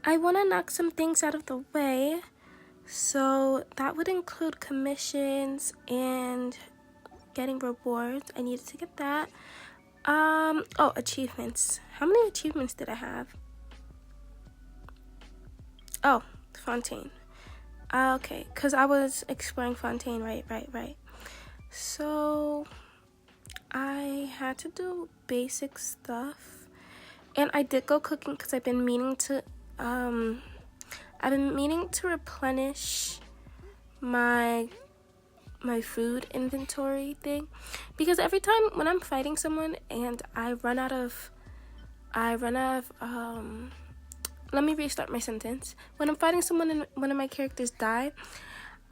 I want to knock some things out of the way. So that would include commissions and getting rewards. I needed to get that. Oh, achievements. How many achievements did I have? Oh, Fontaine. Okay, because I was exploring Fontaine, right. So I had to do basic stuff, and I did go cooking because I've been meaning to replenish my food inventory thing, because every time when I'm fighting someone and I run out of let me restart my sentence. When I'm fighting someone and one of my characters die,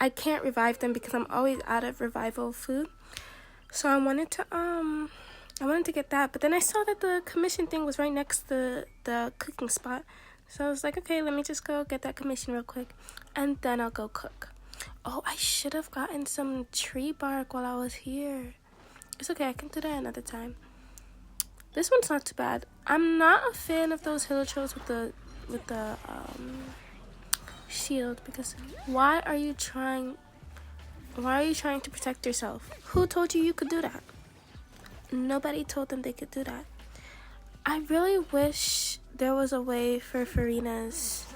I can't revive them because I'm always out of revival food. So I wanted to get that, but then I saw that the commission thing was right next to the cooking spot. So I was like, okay, let me just go get that commission real quick, and then I'll go cook. Oh, I should have gotten some tree bark while I was here. It's okay, I can do that another time. This one's not too bad. I'm not a fan of those hilichurls with the shield, because why are you trying to protect yourself? Who told you could do that? Nobody told them they could do that. I really wish there was a way for Farina's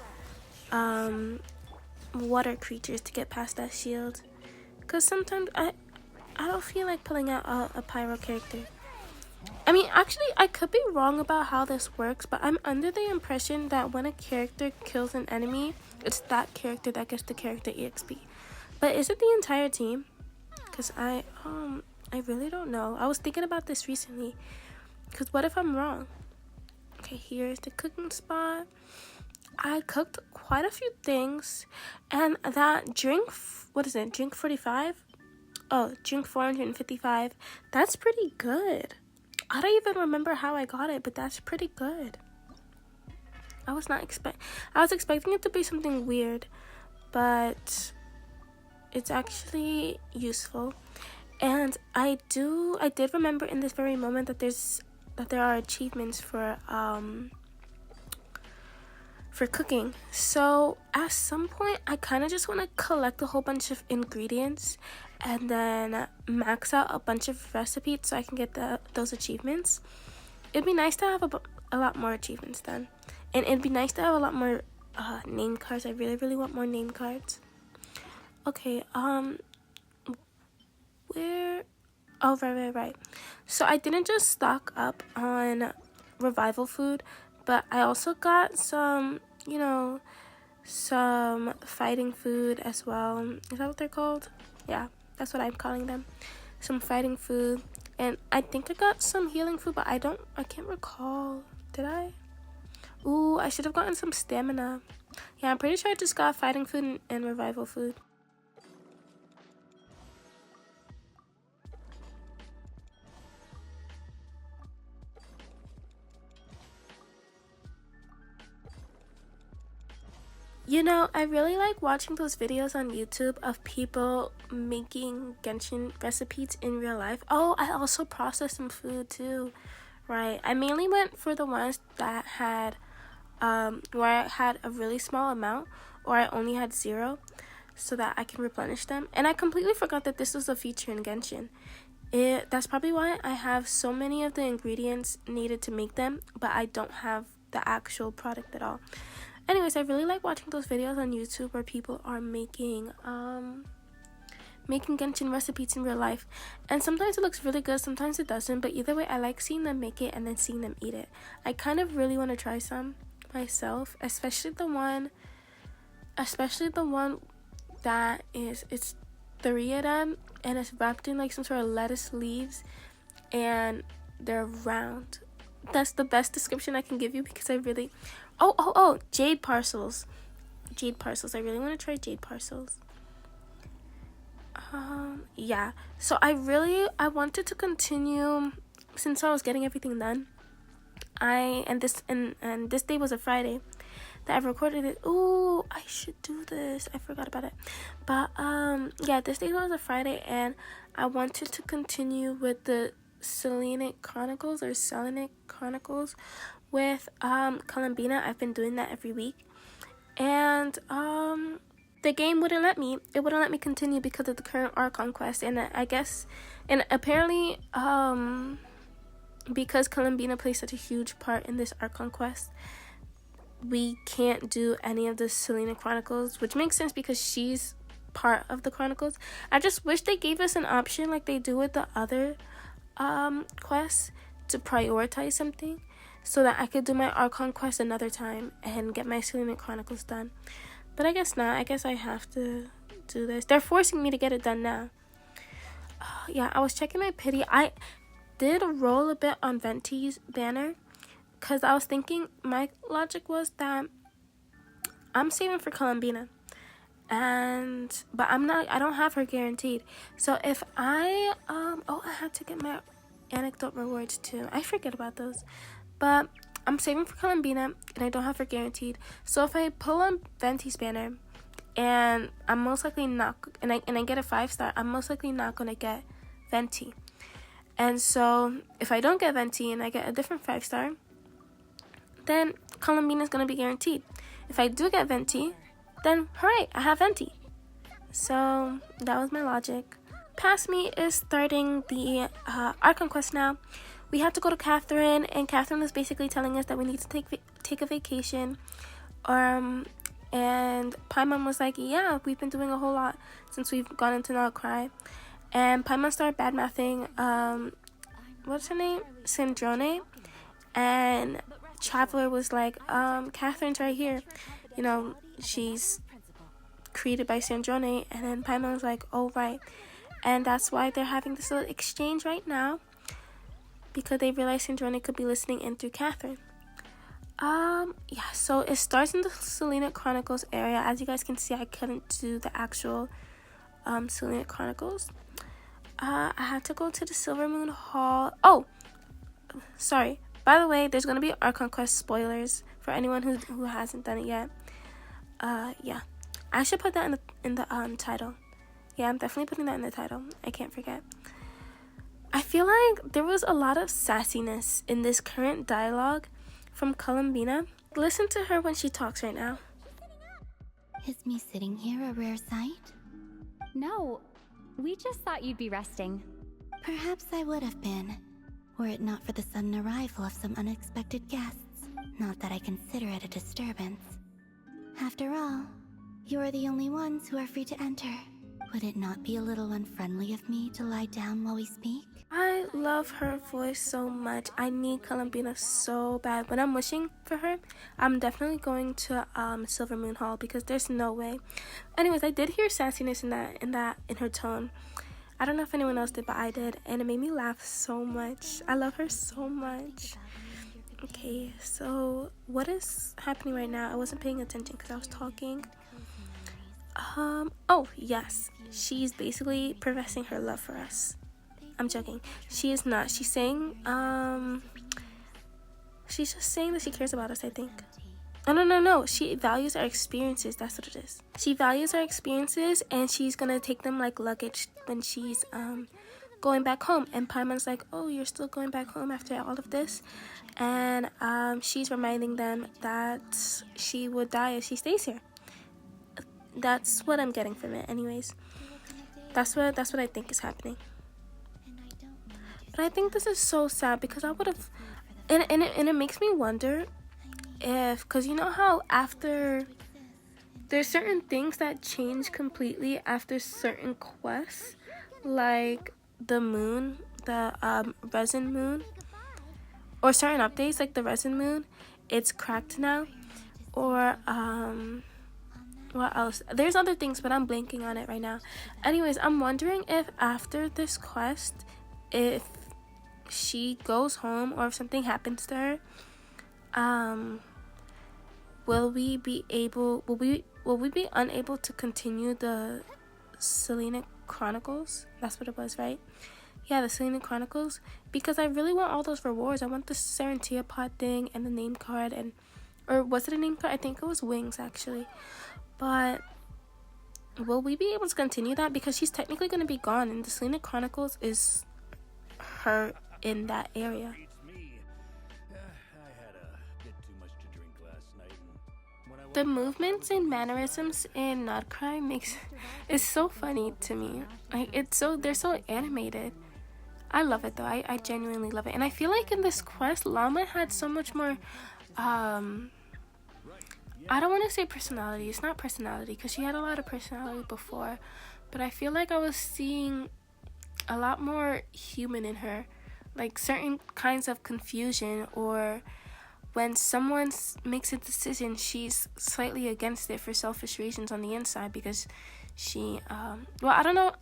water creatures to get past that shield, because sometimes I don't feel like pulling out a pyro character. I mean, actually, I could be wrong about how this works, but I'm under the impression that when a character kills an enemy, it's that character that gets the character EXP. But is it the entire team? Because I really don't know. I was thinking about this recently, because what if I'm wrong? Okay, here's the cooking spot. I cooked quite a few things, and that drink, drink 45? Oh, drink 455. That's pretty good. I don't even remember how I got it, but that's pretty good. I was expecting it to be something weird, but it's actually useful. And I did remember in this very moment that there are achievements for cooking. So at some point, I kind of just want to collect a whole bunch of ingredients and then max out a bunch of recipes so I can get those achievements. It'd be nice to have a lot more achievements then, and it'd be nice to have a lot more name cards. I really want more name cards. Okay, where? Oh, right. So I didn't just stock up on revival food, but I also got some fighting food as well. Is that what they're called? Yeah, that's what I'm calling them. Some fighting food. And I think I got some healing food, but I can't recall. Did I? Ooh, I should have gotten some stamina. Yeah, I'm pretty sure I just got fighting food and revival food. I really like watching those videos on YouTube of people making Genshin recipes in real life. Oh, I also processed some food too, right? I mainly went for the ones that had, where I had a really small amount, or I only had 0, so that I can replenish them. And I completely forgot that this was a feature in Genshin. That's probably why I have so many of the ingredients needed to make them, but I don't have the actual product at all. Anyways, I really like watching those videos on YouTube where people are making Genshin recipes in real life. And sometimes it looks really good, sometimes it doesn't, but either way, I like seeing them make it and then seeing them eat it. I kind of really want to try some myself, especially the one that it's 3 of them, and it's wrapped in like some sort of lettuce leaves, and they're round. That's the best description I can give you, because I really... Oh, jade parcels. I really want to try jade parcels. Yeah. So I wanted to continue, since I was getting everything done. This day was a Friday that I've recorded it. Ooh, I should do this. I forgot about it. But yeah, this day was a Friday, and I wanted to continue with the Selenic Chronicles, with Columbina. I've been doing that every week, and the game wouldn't let me. It wouldn't let me continue because of the current archon quest, and I guess, and apparently because Columbina plays such a huge part in this archon quest, we can't do any of the Selena Chronicles, which makes sense because she's part of the Chronicles. I just wish they gave us an option like they do with the other quests to prioritize something so that I could do my archon quest another time and get my Selena Chronicles done. But I guess not. I guess I have to do this. They're forcing me to get it done now. Yeah, I was checking my pity. I did roll a bit on Venti's banner because I was thinking, my logic was that I'm saving for Columbina, but I don't have her guaranteed. So if I I had to get my anecdote rewards too. I forget about those. But I'm saving for Columbina and I don't have her guaranteed. So if I pull on Venti's banner and I'm most likely not, and I get a 5-star, I'm most likely not gonna get Venti. And so if I don't get Venti and I get a different 5-star, then Columbina is gonna be guaranteed. If I do get Venti, then hooray, I have Venti. So that was my logic. Past me is starting the archon quest now. We have to go to Catherine, and Catherine was basically telling us that we need to take a vacation. And Paimon was like, yeah, we've been doing a whole lot since we've gone into Not Cry. And Paimon started bad-mouthing, what's her name? Sandrone. And Traveler was like, Catherine's right here. You know, she's created by Sandrone. And then Paimon was like, oh, right. And that's why they're having this little exchange right now, because they realized Sandrone could be listening in through Catherine. Yeah, so it starts in the Selena Chronicles area. As you guys can see, I couldn't do the actual Selena Chronicles. I had to go to the Silver Moon Hall. Oh, sorry. By the way, there's going to be Archon Quest spoilers for anyone who hasn't done it yet. Yeah. I should put that in the title. Yeah, I'm definitely putting that in the title. I can't forget. I feel like there was a lot of sassiness in this current dialogue from Columbina. Listen to her when she talks right now. Is me sitting here a rare sight? No, we just thought you'd be resting. Perhaps I would have been, were it not for the sudden arrival of some unexpected guests. Not that I consider it a disturbance. After all, you are the only ones who are free to enter. Would it not be a little unfriendly of me to lie down while we speak? I love her voice so much. I need Columbina so bad. When I'm wishing for her, I'm definitely going to Silver Moon Hall, because there's no way. Anyways, I did hear sassiness in her tone. I don't know if anyone else did, but I did, and it made me laugh so much. I love her so much. Okay, so what is happening right now? I wasn't paying attention because I was talking. Oh yes, she's basically professing her love for us. I'm joking. She is not. She's saying, she's just saying that she cares about us, I think. Oh, no. She values our experiences. That's what it is. She values our experiences, and she's gonna take them like luggage when she's, going back home. And Paimon's like, oh, you're still going back home after all of this? And, she's reminding them that she would die if she stays here. That's what I'm getting from it, anyways. That's what I think is happening. But I think this is so sad, because I would have, and it makes me wonder if, because you know how after, there's certain things that change completely after certain quests, like the moon, the resin moon, or certain updates like the resin moon, it's cracked now, or what else? There's other things, but I'm blanking on it right now. Anyways, I'm wondering if after this quest, if she goes home or if something happens to her, will we be unable to continue the Selena Chronicles? That's what it was, right? Yeah, the Selena Chronicles, because I really want all those rewards. I want the Serentia pod thing and the name card, or was it a name card? I think it was wings, actually. But will we be able to continue that? Because she's technically going to be gone, and the Selena Chronicles is her in that area. the movements and mannerisms in Nutcry is so funny to me. Like they're so animated. I love it though. I genuinely love it. And I feel like in this quest, Llama had so much more I don't want to say personality. It's not personality because she had a lot of personality before, but I feel like I was seeing a lot more human in her. Like certain kinds of confusion, or when someone makes a decision, she's slightly against it for selfish reasons on the inside because she, well, I don't know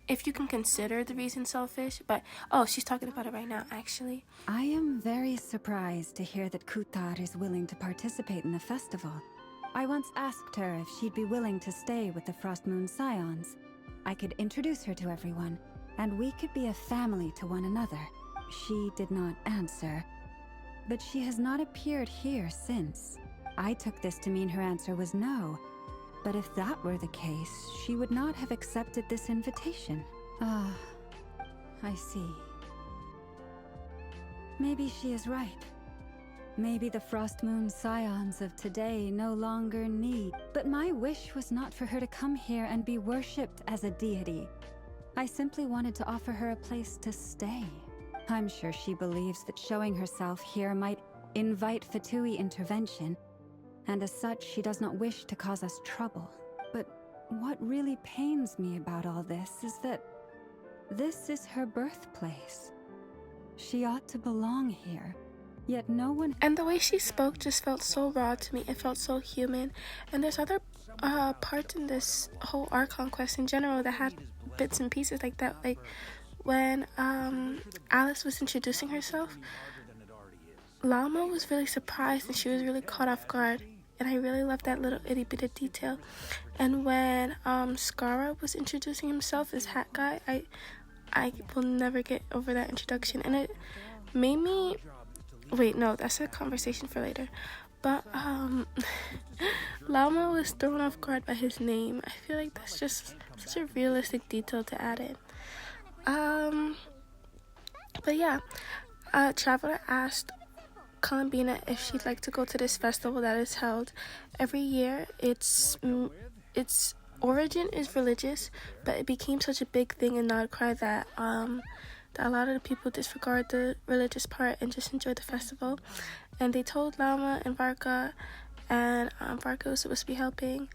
if you can consider the reason selfish, but, oh, she's talking about it right now, actually. I am very surprised to hear that Kutar is willing to participate in the festival. I once asked her if she'd be willing to stay with the Frost Moon Scions. I could introduce her to everyone, and we could be a family to one another. She did not answer, but she has not appeared here since. I took this to mean her answer was no, but if that were the case, she would not have accepted this invitation. Ah, I see. Maybe she is right. Maybe the Frost Moon Scions of today no longer need. But my wish was not for her to come here and be worshipped as a deity. I simply wanted to offer her a place to stay. I'm sure she believes that showing herself here might invite Fatui intervention, and as such, she does not wish to cause us trouble. But what really pains me about all this is that this is her birthplace. She ought to belong here, yet no one... And the way she spoke just felt so raw to me. It felt so human. And there's other parts in this whole Archon quest in general that had bits and pieces like that. Like when Alice was introducing herself, Llama was really surprised and she was really caught off guard. And I really loved that little itty bit of detail. And when Skara was introducing himself as Hat Guy, I will never get over that introduction. And it made me... Wait, no, that's a conversation for later. But Llama was thrown off guard by his name. I feel like that's just such a realistic detail to add in. But yeah, Traveler asked Columbina if she'd like to go to this festival that is held every year. Its origin is religious, but it became such a big thing in Nodcry that a lot of the people disregard the religious part and just enjoy the festival. And they told Llama and Varka, and Varka was supposed to be helping,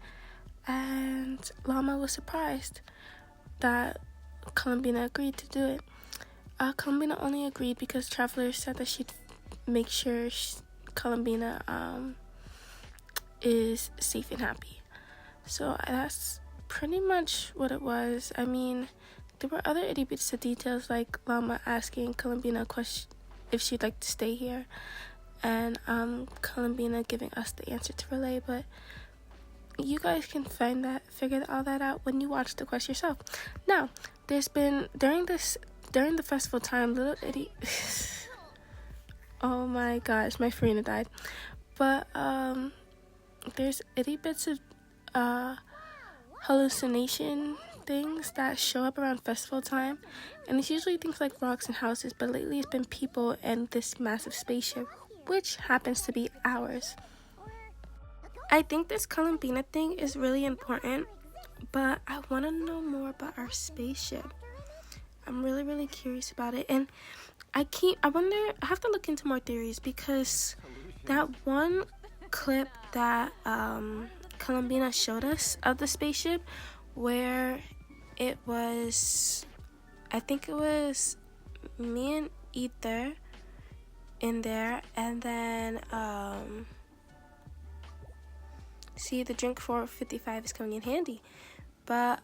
and Llama was surprised that Columbina agreed to do it. Columbina only agreed because Traveler said that she'd make sure Columbina is safe and happy. So that's pretty much what it was. I mean, there were other itty bits of details, like Llama asking Columbina a question if she'd like to stay here, and Columbina giving us the answer to relay. But you guys can figure all that out when you watch the quest yourself. Now, there's been during the festival time, little itty. Oh my gosh, my Farina died. But there's itty bits of hallucination things that show up around festival time, and it's usually things like rocks and houses, but lately it's been people and this massive spaceship, which happens to be ours. I think this Columbina thing is really important, but I want to know more about our spaceship. I'm really curious about it, and I have to look into more theories, because that one clip that Columbina showed us of the spaceship, where it was, I think it was me and Ether in there, and then see, the drink 455 is coming in handy, but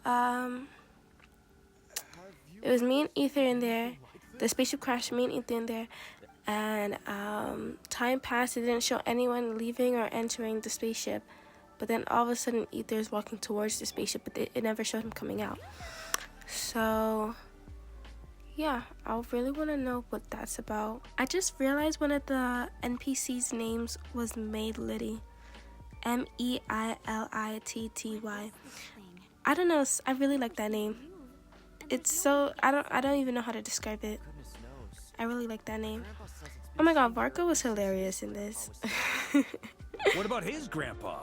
it was me and Ether in there. The spaceship crashed, me and Ether in there, and time passed. It didn't show anyone leaving or entering the spaceship, but then all of a sudden Ether is walking towards the spaceship, but it never showed him coming out. So yeah, I really want to know what that's about. I just realized one of the NPC's names was Maid Liddy. Meillitty. I don't know, I really like that name. It's so, I don't even know how to describe it. I really like that name. Oh my god, Varka was hilarious in this. What about his grandpa?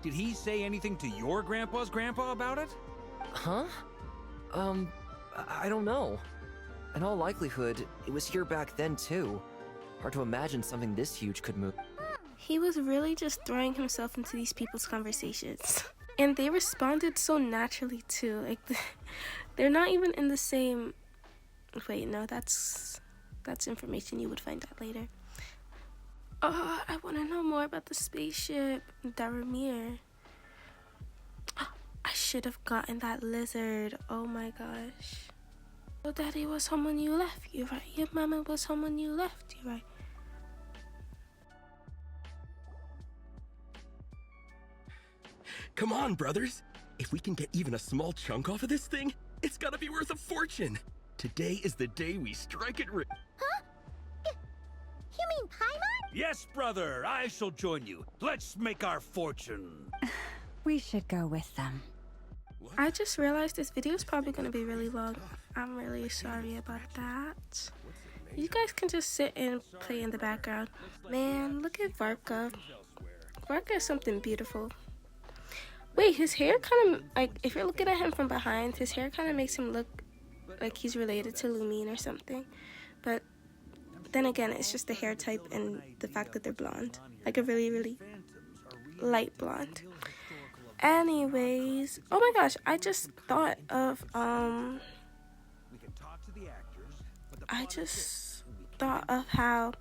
Did he say anything to your grandpa's grandpa about it? Huh? I don't know. In all likelihood, it was here back then too. Hard to imagine something this huge could move. He was really just throwing himself into these people's conversations. And they responded so naturally too. Like, they're not even in the same... Wait, no, that's information you would find out later. Oh, I want to know more about the spaceship. Daramir. Oh, I should have gotten that lizard. Oh my gosh. Your daddy was home when you left. You're right. Your mama was home when you left. You're right. Come on, brothers. If we can get even a small chunk off of this thing, it's gotta be worth a fortune. Today is the day we strike it rich. Huh? You mean Paimon? Yes, brother, I shall join you. Let's make our fortune. We should go with them. I just realized this video is probably going to be really long. I'm really sorry about that. You guys can just sit and play in the background. Man, look at Varka. Varka is something beautiful. Wait, his hair kind of, like, if you're looking at him from behind, his hair kind of makes him look like he's related to Lumine or something. But then again, it's just the hair type and the fact that they're blonde. Like a really, really light blonde. Anyways, oh my gosh, I just thought of, how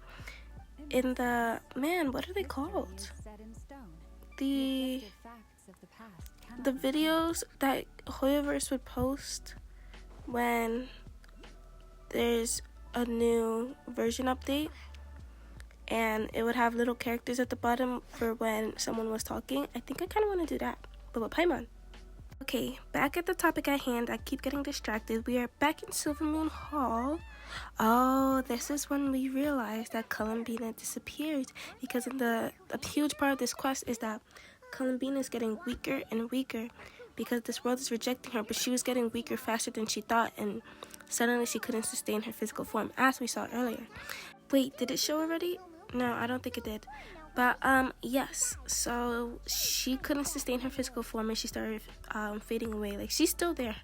in the, man, what are they called? The videos that Hoyoverse would post when there's a new version update, and it would have little characters at the bottom for when someone was talking. I think I kind of want to do that, but with Paimon. Okay, back at the topic at hand. I keep getting distracted. We are back in Silvermoon Hall. Oh, this is when we realized that Columbina disappeared, because a huge part of this quest is that Columbina is getting weaker and weaker because this world is rejecting her, but she was getting weaker faster than she thought, and suddenly she couldn't sustain her physical form, as we saw earlier. Wait, did it show already? No, I don't think it did. But, yes, so she couldn't sustain her physical form, and she started fading away. Like, she's still there,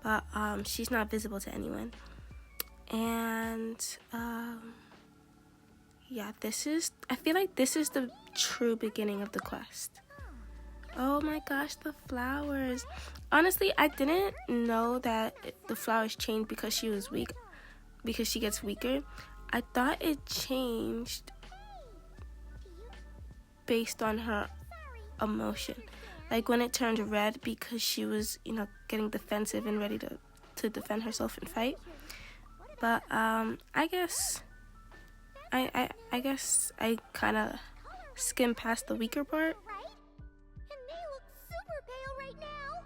but she's not visible to anyone. And, yeah, I feel like this is the true beginning of the quest. Oh my gosh, the flowers. Honestly, I didn't know that the flowers changed because she was weak, because she gets weaker. I thought it changed based on her emotion. Like when it turned red because she was, getting defensive and ready to defend herself and fight. But I guess I kind of skimmed past the weaker part. And they look super pale right now.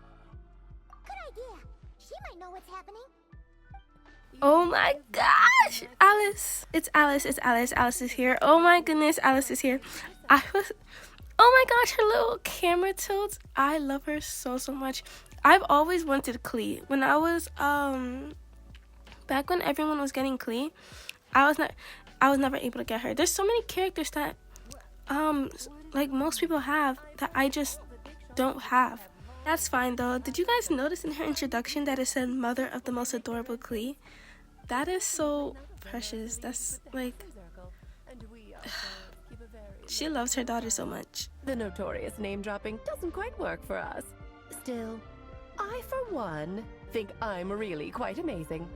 Good idea. She might know what's happening. Oh my gosh, Alice. It's Alice. Alice is here. Oh my goodness, Alice is here. Oh my gosh, her little camera tilts. I love her so much. I've always wanted Klee. When I was, back when everyone was getting Klee, I was never able to get her. There's so many characters that, like most people have that I just don't have. That's fine though. Did you guys notice in her introduction that it said mother of the most adorable Klee? That is so precious. That's like, she loves her daughter so much. The notorious name-dropping doesn't quite work for us. Still, I, for one, think I'm really quite amazing.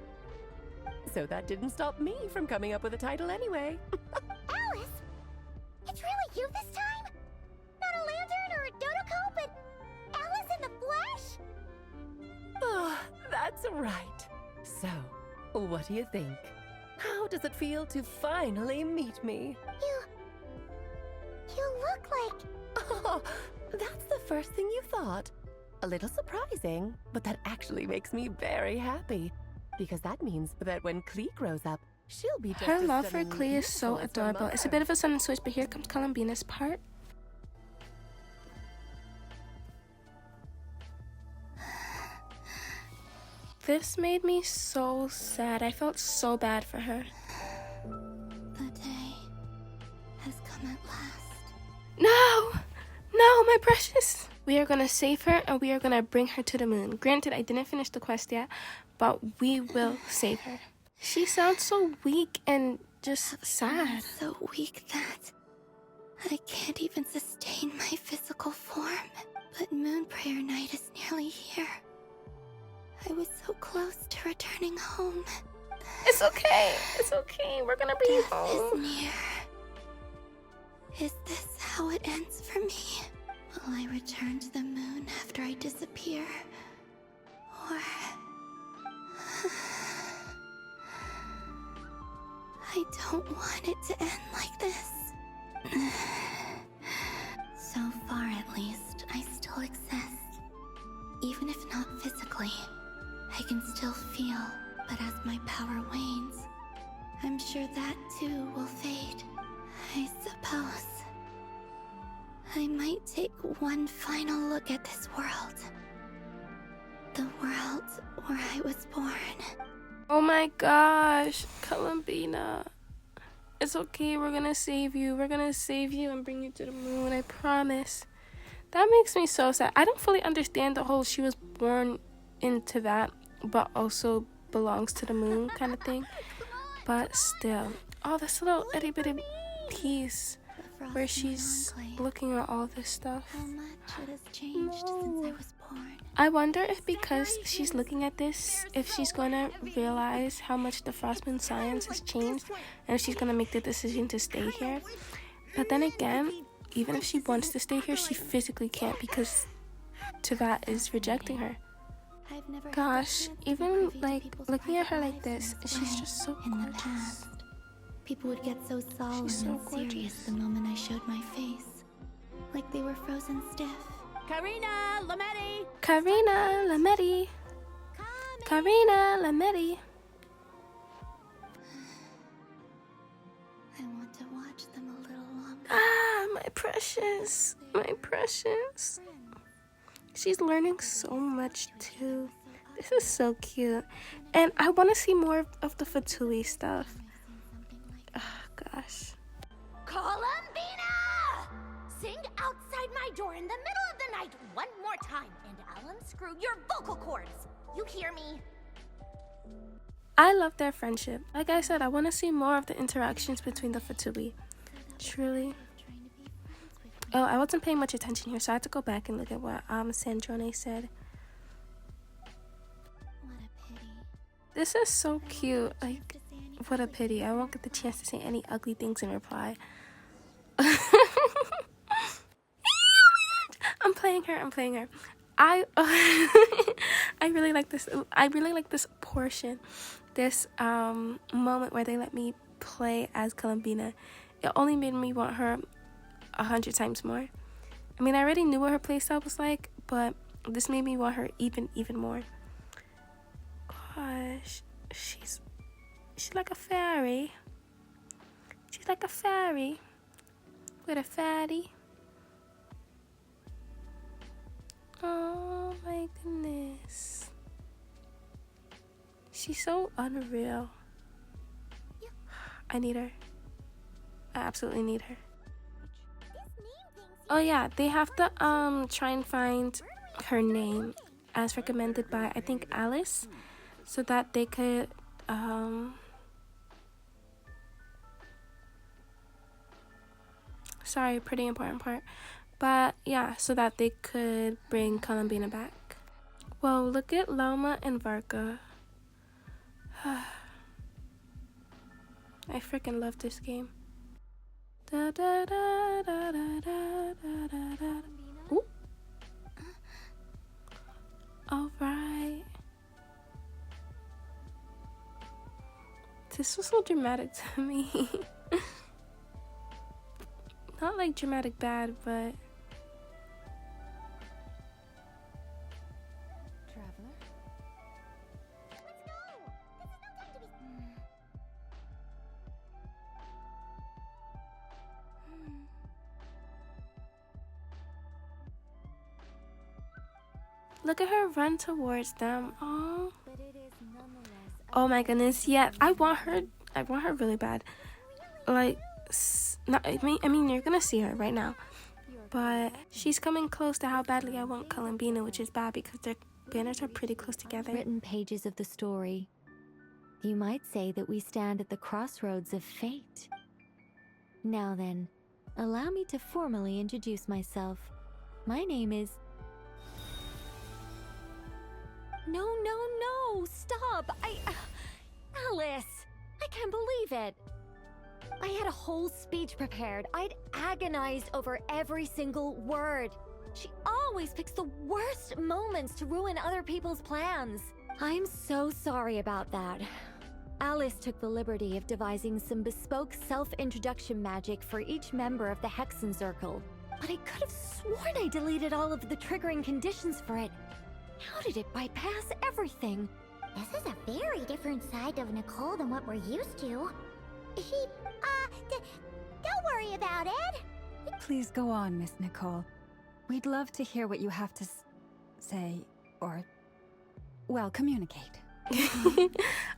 So that didn't stop me from coming up with a title anyway. Alice? It's really you this time? Not a lantern or a dodoco, but Alice in the flesh? Oh, that's right. So, what do you think? How does it feel to finally meet me? You look like... Oh, that's the first thing you thought. A little surprising, but that actually makes me very happy. Because that means that when Klee grows up, she'll be just Her as love for stunningly Klee is so beautiful as her adorable. It's a mother. bit of a sudden switch, but here comes Columbina's part. This made me so sad. I felt so bad for her. The day has come at last. No! No, my precious. We are gonna save her and we are gonna bring her to the moon. Granted, I didn't finish the quest yet, but we will save her. She sounds so weak and just sad. So weak that I can't even sustain my physical form. But Moon Prayer Night is nearly here. I was so close to returning home. It's okay. It's okay. We're gonna bring you Death home. is near. Is this how it ends for me? Will I return to the moon after I disappear? Or... I don't want it to end like this. So far, at least, I still exist. Even if not physically, I can still feel, but as my power wanes, I'm sure that too will fade. I suppose I might take one final look at this world. The world where I was born. Oh my gosh, Columbina. It's okay, we're gonna save you. We're gonna save you and bring you to the moon, I promise. That makes me so sad. I don't fully understand the whole she was born into that, but also belongs to the moon kind of thing. But still. Oh, this little itty bitty piece where she's looking at all this stuff. How much it has changed since I was born. I wonder if because she's looking at this, if she's gonna realize how much the Frost Moon science has changed, and if she's gonna make the decision to stay here. But then again, even if she wants to stay here, she physically can't because Teyvat is rejecting her. I've never had Gosh, the chance to even preview like people's looking at her private like this, lives she's way. just so In the gorgeous. past, people would get so solemn She's so and serious gorgeous. the moment I showed my face. Like they were frozen stiff. Karina, Lametti! Karina Lametti. Karina Lametti. I want to watch them a little longer. Ah, my precious. My precious. She's learning so much too. This is so cute. And I want to see more of the Fatui stuff. Oh, gosh. Columbina! Sing outside my door in the middle of the night one more time, and I'll unscrew your vocal cords. You hear me? I love their friendship. Like I said, I want to see more of the interactions between the Fatui. Truly. Oh, I wasn't paying much attention here, so I had to go back and look at what Sandrone said. What a pity. This is so cute. Like, what a pity. I won't get the chance to say any ugly things in reply. I'm playing her. I really like this. I really like this portion. This moment where they let me play as Columbina. It only made me want her 100 times more. I mean, I already knew what her playstyle was like, but this made me want her even more. Gosh, she's like a fairy. She's like a fairy with a fatty. Oh my goodness. She's so unreal. I need her. I absolutely need her. Oh yeah, they have to try and find her name as recommended by, I think, Alice, so that they could sorry, pretty important part. But yeah, so that they could bring Columbina back. Whoa, look at Loma and Varka. I freaking love this game. Da, da, da, da, da, da, da, da. Ooh. Alright. This was so dramatic to me. Not like dramatic bad, but Traveler? look at her run towards them. Oh. But it is nonetheless Oh my goodness. Yeah, I want her really bad. Like, I mean, you're gonna see her right now. but she's coming close to how badly I want Columbina, which is bad because their banners are pretty close together. Written pages of the story. You might say that we stand at the crossroads of fate. Now then, allow me to formally introduce myself. My name is... No, stop! Alice! I can't believe it! I had a whole speech prepared. I'd agonized over every single word. She always picks the worst moments to ruin other people's plans. I'm so sorry about that. Alice took the liberty of devising some bespoke self-introduction magic for each member of the Hexen Circle. But I could have sworn I deleted all of the triggering conditions for it. How did it bypass everything? This is a very different side of Nicole than what we're used to. Don't worry about it. Please go on, Miss Nicole. We'd love to hear what you have to say, or, well, communicate.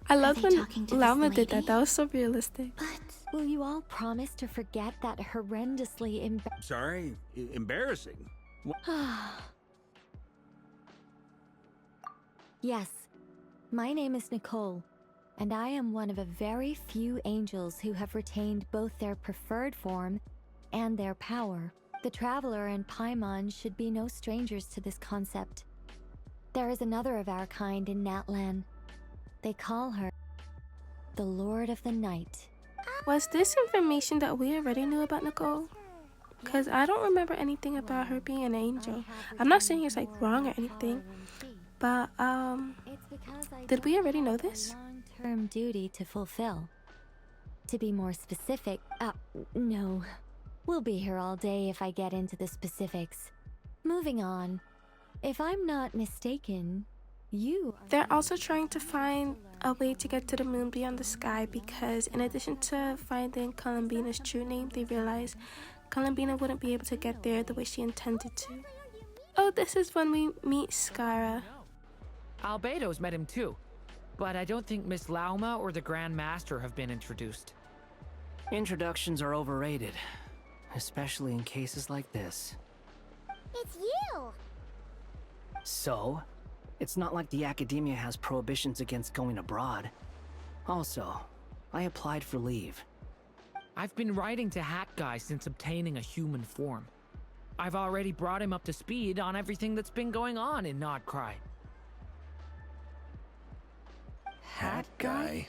I love when talking to this Llama did lady? that was so realistic. But Will you all promise to forget that horrendously Sorry, embarrassing. Yes, my name is Nicole, and I am one of a very few angels who have retained both their preferred form and their power. The Traveler and Paimon should be no strangers to this concept. There is another of our kind in Natlan. They call her the Lord of the Night. Was this information that we already knew about Nicole? Because I don't remember anything about her being an angel. I'm not saying it's like wrong or anything, but did we already know this? Long-term duty to fulfill. To be more specific, no. We'll be here all day if I get into the specifics. Moving on. If I'm not mistaken, They're also trying to find a way to get to the moon beyond the sky because in addition to finding Columbina's true name, they realize Columbina wouldn't be able to get there the way she intended to. Oh, this is when we meet Skara. Albedo's met him too, but I don't think Miss Lauma or the Grand Master have been introduced. Introductions are overrated, especially in cases like this. It's you! So, it's not like the Academia has prohibitions against going abroad. Also, I applied for leave. I've been writing to Hat Guy since obtaining a human form. I've already brought him up to speed on everything that's been going on in Nodcry. Hat guy?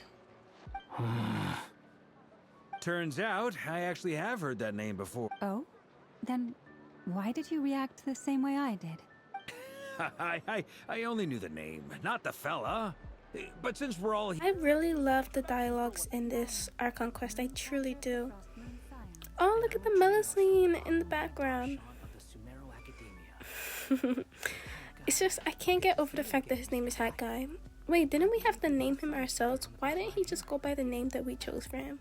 Turns out, I actually have heard that name before. Oh? Then why did you react the same way I did? I only knew the name, not the fella. But since we're all here... I really love the dialogues in this Archon quest, I truly do. Oh, look at the Melusine in the background. It's just, I can't get over the fact that his name is Hat Guy. Wait, didn't we have to name him ourselves? Why didn't he just go by the name that we chose for him?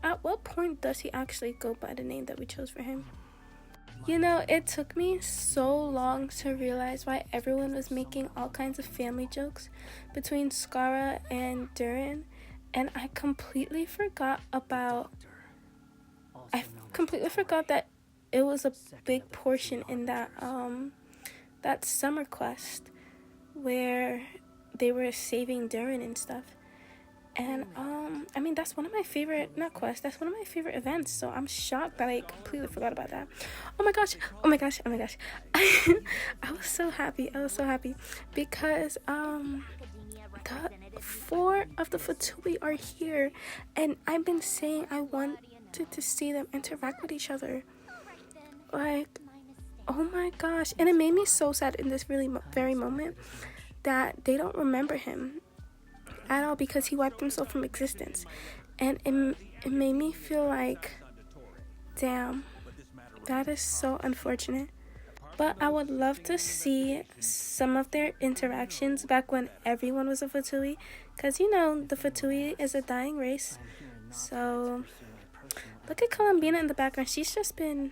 At what point does he actually go by the name that we chose for him? You know, it took me so long to realize why everyone was making all kinds of family jokes between Skara and Durin, and I completely forgot that it was a big portion in that that summer quest where they were saving Durin and stuff. And I mean, that's one of my favorite, that's one of my favorite events, so I'm shocked that I completely forgot about that. Oh my gosh I was so happy because the 4 of the Fatui are here, and I've been saying I wanted to see them interact with each other. Like, oh my gosh, and it made me so sad in this really very moment that they don't remember him at all because he wiped himself from existence, and it made me feel like, damn, that is so unfortunate. But I would love to see some of their interactions back when everyone was a Fatui, because you know the Fatui is a dying race. So look at Columbina in the background. She's just been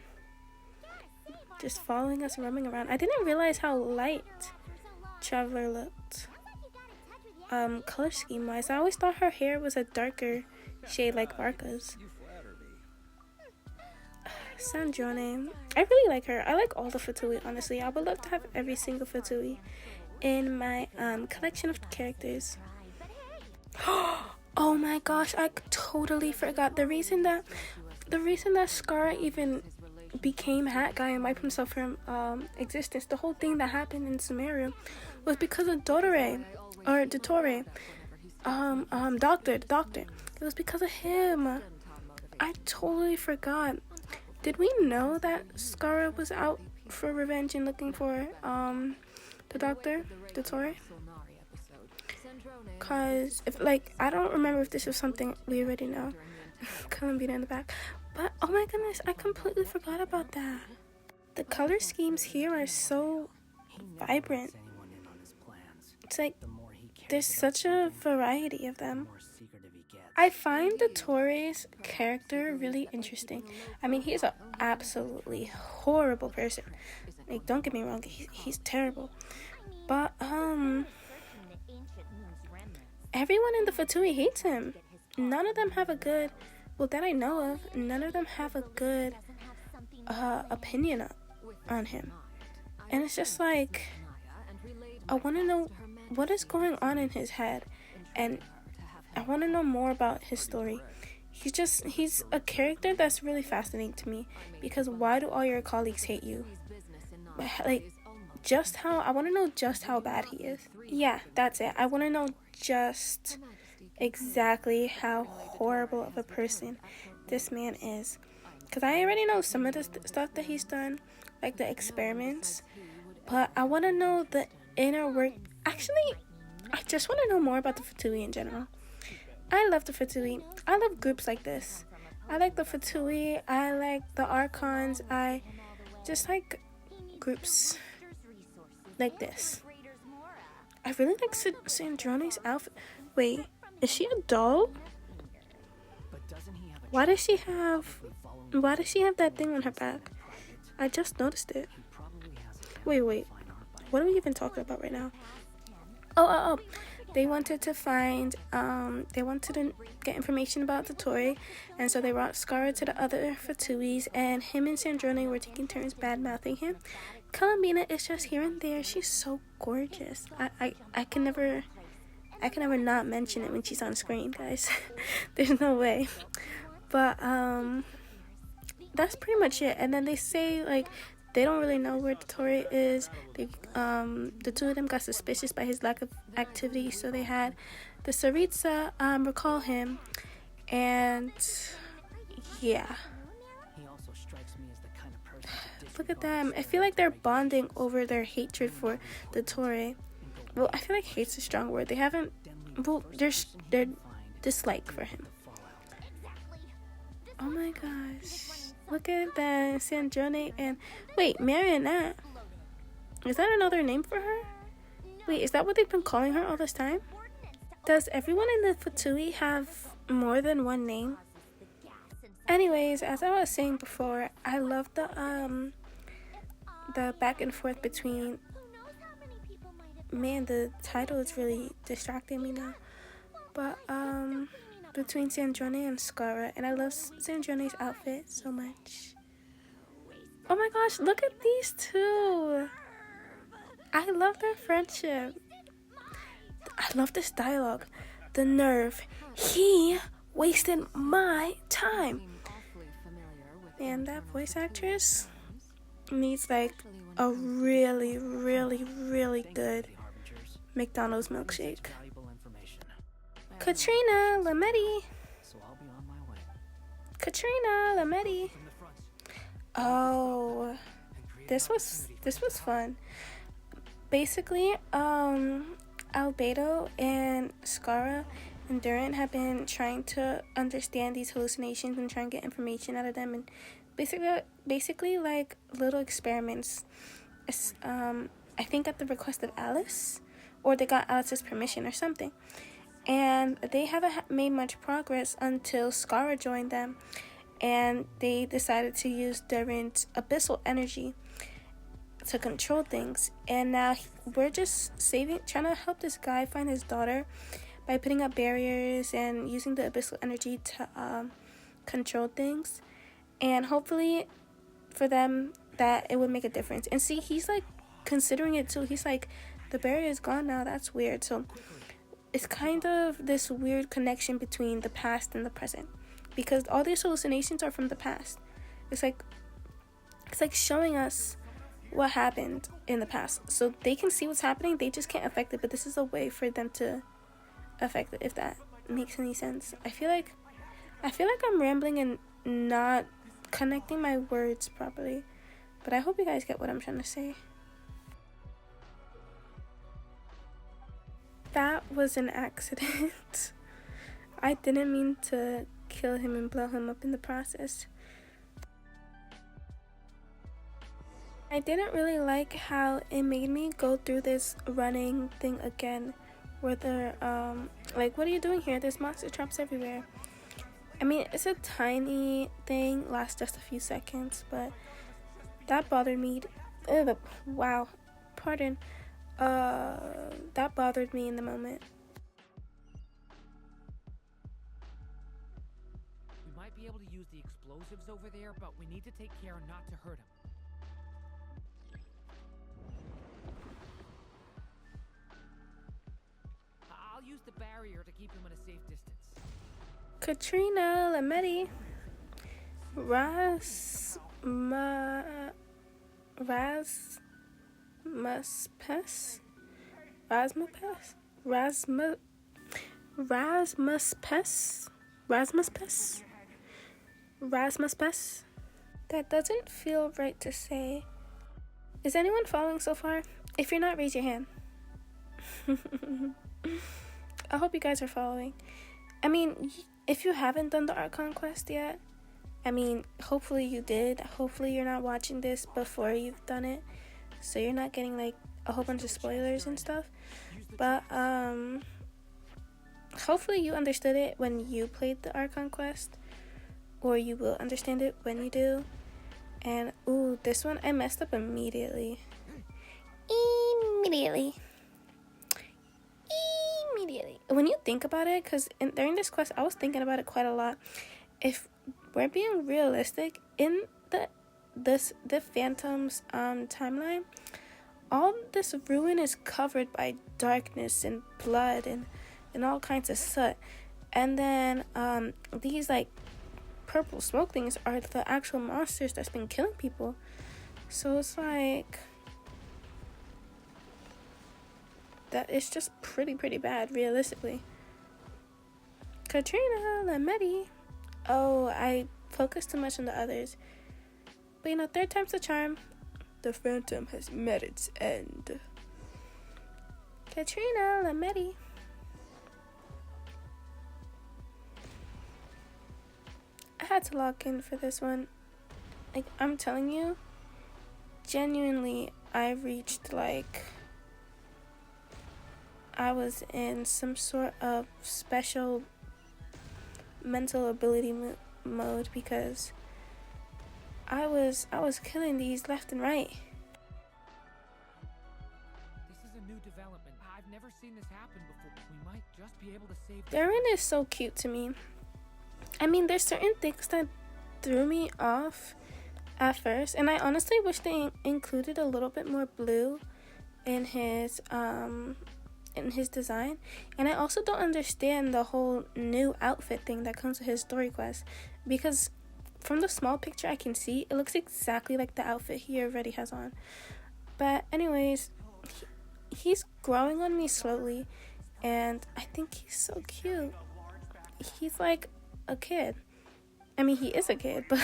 following us, roaming around. I didn't realize how light Traveler looked. Color scheme wise, I always thought her hair was a darker shade like Barca's. Sandrone. I really like her. I like all the Fatui, honestly. I would love to have every single Fatui in my collection of characters. Oh my gosh, I totally forgot. The reason that Scarra even became Hat Guy and wiped himself from existence, the whole thing that happened in Sumeru, was because of Dottore. Doctor. It was because of him. I totally forgot. Did we know that Scarra was out for revenge and looking for the Doctor, Dottore? Cause if I don't remember if this was something we already know. Columbina in the back. But oh my goodness, I completely forgot about that. The color schemes here are so vibrant. It's like there's such a variety of them. I find Dottore's character really interesting. I mean, he's an absolutely horrible person. Like, don't get me wrong, he's terrible. But everyone in the Fatui hates him. None of them have a good, well, that I know of, none of them have a good opinion on him. And it's just like, I want to know what is going on in his head, and I want to know more about his story. He's a character that's really fascinating to me, because why do all your colleagues hate you? Like, I want to know just how bad he is. Yeah, that's it. I want to know just exactly how horrible of a person this man is. Because I already know some of the stuff that he's done, like the experiments, but I want to know the inner work. Actually, I just want to know more about the Fatui in general. I love the Fatui. I love groups like this. I like the Fatui. I like the Archons. I just like groups like this. I really like Sandrone's outfit. Wait, is she a doll? Why does she have that thing on her back? I just noticed it. Wait. What are we even talking about right now? Oh. They wanted to get information about Dottore, and so they brought Scarra to the other Fatuis, and him and Sandrone were taking turns bad-mouthing him. Columbina is just here and there. She's so gorgeous. I can never not mention it when she's on screen, guys. There's no way. But that's pretty much it. And then they say they don't really know where Dottore is. The two of them got suspicious by his lack of activity, so they had the Tsaritsa recall him, and yeah. Look at them. I feel like they're bonding over their hatred for Dottore. Well, I feel like hate's a strong word. They haven't. Well, their dislike for him. Oh my gosh. Look at that, Sandrone and... Wait, Marionette. Is that another name for her? Wait, is that what they've been calling her all this time? Does everyone in the Fatui have more than one name? Anyways, as I was saying before, I love the back and forth between... Man, the title is really distracting me now. But, between Sandrone and Scarra, and I love Sandrone's outfit so much. Oh my gosh, look at these two. I love their friendship. I love this dialogue. The nerve. He wasted my time. And that voice actress needs a really, really, really good McDonald's milkshake. Katrina Lametti. Oh, this was fun. Basically, Albedo and Scarra and Durant have been trying to understand these hallucinations and try and get information out of them, and basically like little experiments. I think at the request of Alice, or they got Alice's permission or something. And they haven't made much progress until Scarra joined them, and they decided to use Durant's abyssal energy to control things. And now we're just trying to help this guy find his daughter by putting up barriers and using the abyssal energy to control things. And hopefully for them that it would make a difference. And see, he's like considering it too. He's like, the barrier is gone now, that's weird. So it's kind of this weird connection between the past and the present, because all these hallucinations are from the past. It's like showing us what happened in the past, so they can see what's happening, they just can't affect it, but this is a way for them to affect it, if that makes any sense. I feel like I'm rambling and not connecting my words properly, but I hope you guys get what I'm trying to say. That was an accident. I didn't mean to kill him and blow him up in the process. I didn't really like how it made me go through this running thing again, where they're like, what are you doing here? There's monster traps everywhere. I mean, it's a tiny thing, lasts just a few seconds, but that bothered me. Wow, pardon. That bothered me in the moment. We might be able to use the explosives over there, but we need to take care not to hurt him. I'll use the barrier to keep him at a safe distance. Katrina, Lametti, Rasmuspes. That doesn't feel right to say. Is anyone following so far? If you're not, raise your hand. I hope you guys are following. I mean, if you haven't done the Archon quest yet, I mean, hopefully you did. Hopefully you're not watching this before you've done it, so you're not getting like a whole bunch of spoilers and stuff. But hopefully you understood it when you played the Archon quest, or you will understand it when you do. And ooh, this one I messed up immediately. When you think about it, because during this quest I was thinking about it quite a lot. If we're being realistic, in the Phantom's timeline, all this ruin is covered by darkness and blood and all kinds of soot, and then these like purple smoke things are the actual monsters that's been killing people. So it's like that is just pretty bad, realistically. Katrina, Lametti. Oh, I focused too much on the others. But you know, third time's the charm. The Phantom has met its end. Katrina, Lametti. I had to log in for this one. Like, I'm telling you, genuinely, I reached like I was in some sort of special mental ability mode, because I was killing these left and right. This is a new development. I've never seen this happen before. We might just be able to save. Darren is so cute to me. I mean, there's certain things that threw me off at first, and I honestly wish they included a little bit more blue in his design. And I also don't understand the whole new outfit thing that comes with his story quest, because from the small picture I can see it looks exactly like the outfit he already has on. But anyways, he's growing on me slowly, and I think he's so cute. He's like a kid. I mean, he is a kid, but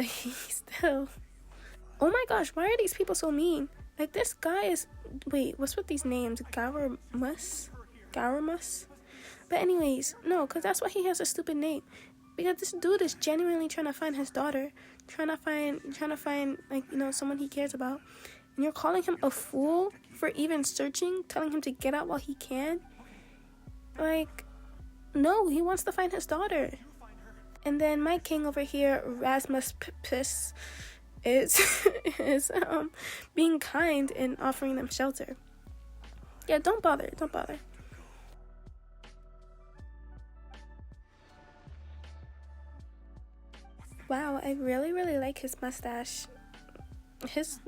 he's still. Oh my gosh, why are these people so mean? Like, this guy is, wait, what's with these names? Garamus? But anyways, no, because that's why he has a stupid name. Because this dude is genuinely trying to find his daughter, trying to find like, you know, someone he cares about. And you're calling him a fool for even searching, telling him to get out while he can? Like, no, he wants to find his daughter. And then my king over here, Rasmuspes, is being kind and offering them shelter. Yeah, don't bother. Wow, I really like his mustache. He's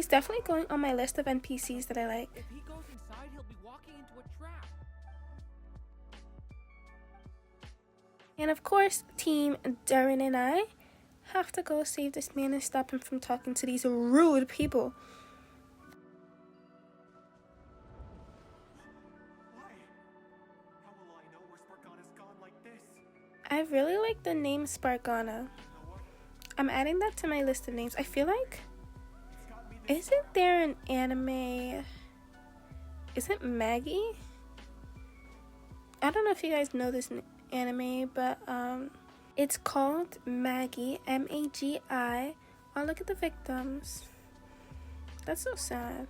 definitely going on my list of NPCs that I like. If he goes inside, he'll be walking into a trap. And of course, Team Darren and I have to go save this man and stop him from talking to these rude people. I really like the name Spargana. I'm adding that to my list of names. I feel like, isn't there an anime? Isn't Maggie? I don't know if you guys know this anime, but it's called Maggie, Magi. Oh, look at the victims. That's so sad.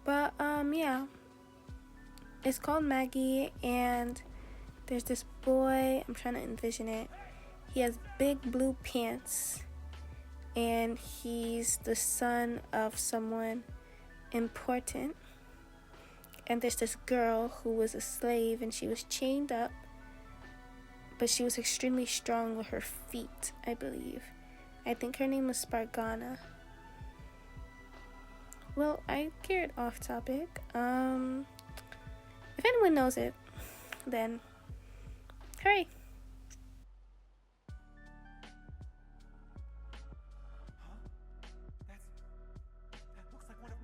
But yeah, it's called Maggie, and there's this boy. I'm trying to envision it. He has big blue pants, and he's the son of someone important. And there's this girl who was a slave, and she was chained up, but she was extremely strong with her feet, I believe. I think her name was Spargana. Well, I carried off topic. If anyone knows it, then hurry.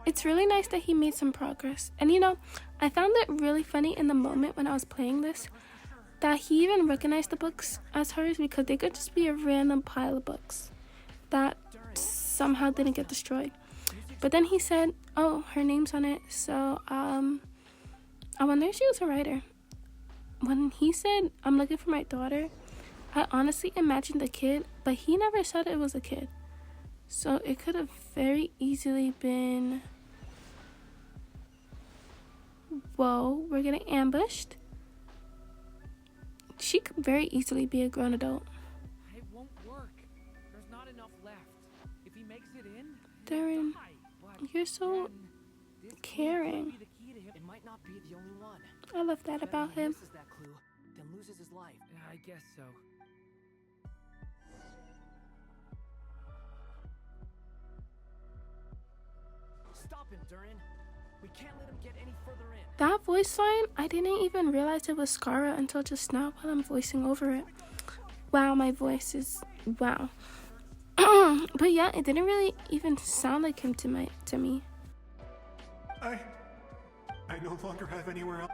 It's really nice that he made some progress. And you know, I found it really funny in the moment when I was playing this that he even recognized the books as hers, because they could just be a random pile of books that somehow didn't get destroyed. But then he said, oh, her name's on it, so I wonder if she was a writer. When he said, I'm looking for my daughter, I honestly imagined a kid, but he never said it was a kid. So it could have very easily been... Whoa, we're getting ambushed. She could very easily be a grown adult. It won't work. There's not enough left. If he makes it in, Darren, you're so caring. It might not be the only one. I love that about him. Misses that clue, then loses his life. I guess so. Stop him, Durin. We can't let him get any further in. That voice line, I didn't even realize it was Scara until just now while I'm voicing over it. Wow, my voice is wow. But yeah, it didn't really even sound like him to me. I no longer have anywhere else.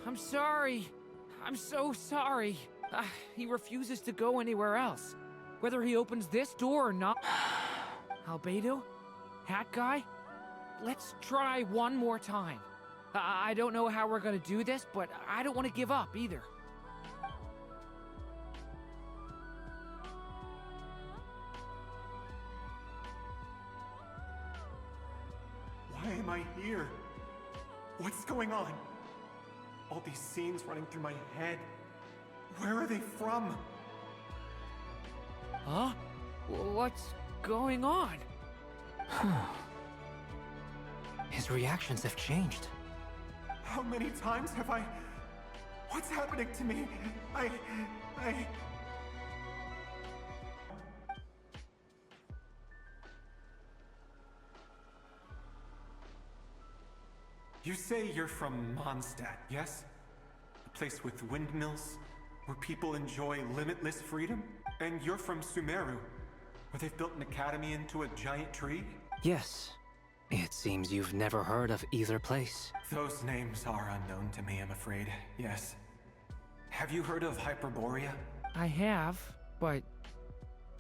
I'm sorry. I'm so sorry. He refuses to go anywhere else. Whether he opens this door or not. Albedo? Hat guy? Let's try one more time. I don't know how we're gonna do this, but I don't want to give up either. Why am I here? What's going on? All these scenes running through my head. Where are they from? Huh? What's going on? His reactions have changed. How many times have I... What's happening to me? I... You say you're from Mondstadt, yes? A place with windmills, where people enjoy limitless freedom? And you're from Sumeru, where they've built an academy into a giant tree? Yes. It seems you've never heard of either place. Those names are unknown to me, I'm afraid, yes. Have you heard of Hyperborea? I have, but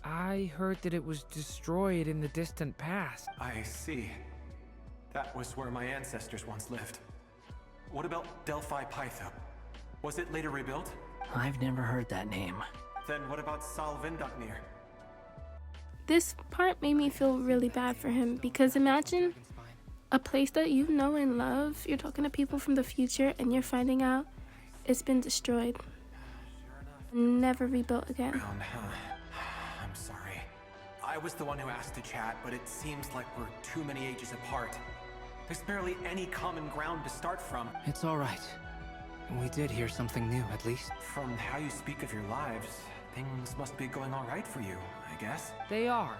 I heard that it was destroyed in the distant past. I see. That was where my ancestors once lived. What about Delphi Pytho? Was it later rebuilt? I've never heard that name. Then what about Salvindaknir? This part made me feel really bad for him, because imagine a place that you know and love. You're talking to people from the future and you're finding out it's been destroyed. Never rebuilt again. I'm sorry. I was the one who asked to chat, but it seems like we're too many ages apart. There's barely any common ground to start from. It's all right. We did hear something new, at least. From how you speak of your lives, things must be going all right for you, I guess. They are.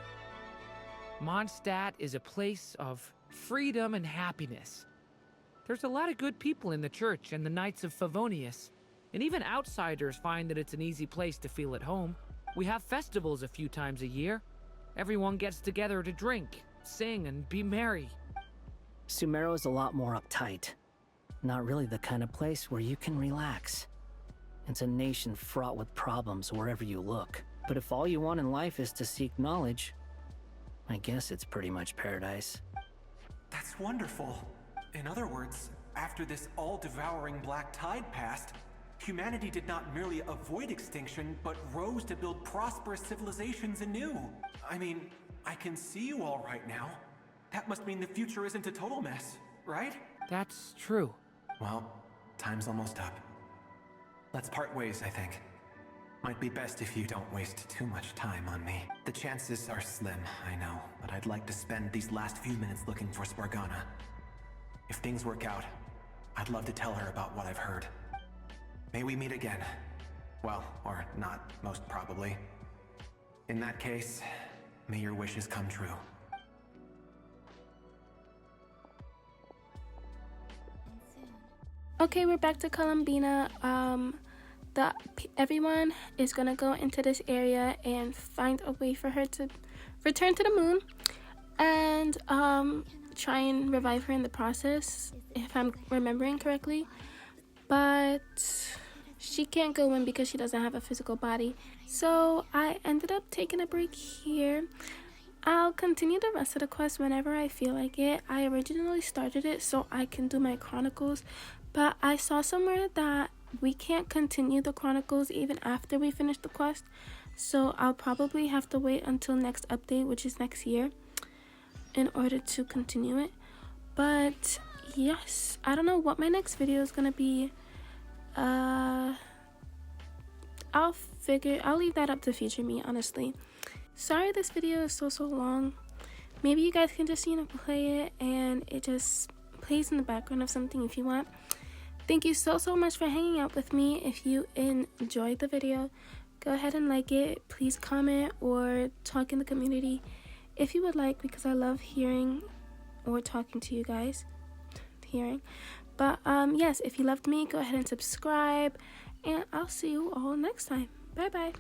Mondstadt is a place of freedom and happiness. There's a lot of good people in the church and the Knights of Favonius, and even outsiders find that it's an easy place to feel at home. We have festivals a few times a year. Everyone gets together to drink, sing, and be merry. Sumeru is a lot more uptight. Not really the kind of place where you can relax. It's a nation fraught with problems wherever you look. But if all you want in life is to seek knowledge, I guess it's pretty much paradise. That's wonderful. In other words, after this all-devouring black tide passed, humanity did not merely avoid extinction, but rose to build prosperous civilizations anew. I mean, I can see you all right now. That must mean the future isn't a total mess, right? That's true. Well, time's almost up. Let's part ways, I think. Might be best if you don't waste too much time on me. The chances are slim, I know, but I'd like to spend these last few minutes looking for Spargana. If things work out, I'd love to tell her about what I've heard. May we meet again. Well, or not, most probably. In that case, may your wishes come true. Okay, we're back to Columbina. Everyone is gonna go into this area and find a way for her to return to the moon and try and revive her in the process, if I'm remembering correctly. But she can't go in because she doesn't have a physical body. So I ended up taking a break here. I'll continue the rest of the quest whenever I feel like it. I originally started it so I can do my chronicles, but I saw somewhere that we can't continue the chronicles even after we finish the quest. So I'll probably have to wait until next update, which is next year, in order to continue it. But yes, I don't know what my next video is gonna be. I'll leave that up to future me, honestly. Sorry this video is so long. Maybe you guys can just play it and it just plays in the background of something if you want. Thank you so much for hanging out with me. If you enjoyed the video, go ahead and like it. Please comment or talk in the community if you would like, because I love hearing or talking to you guys. But yes, if you loved me, go ahead and subscribe, and I'll see you all next time. Bye bye.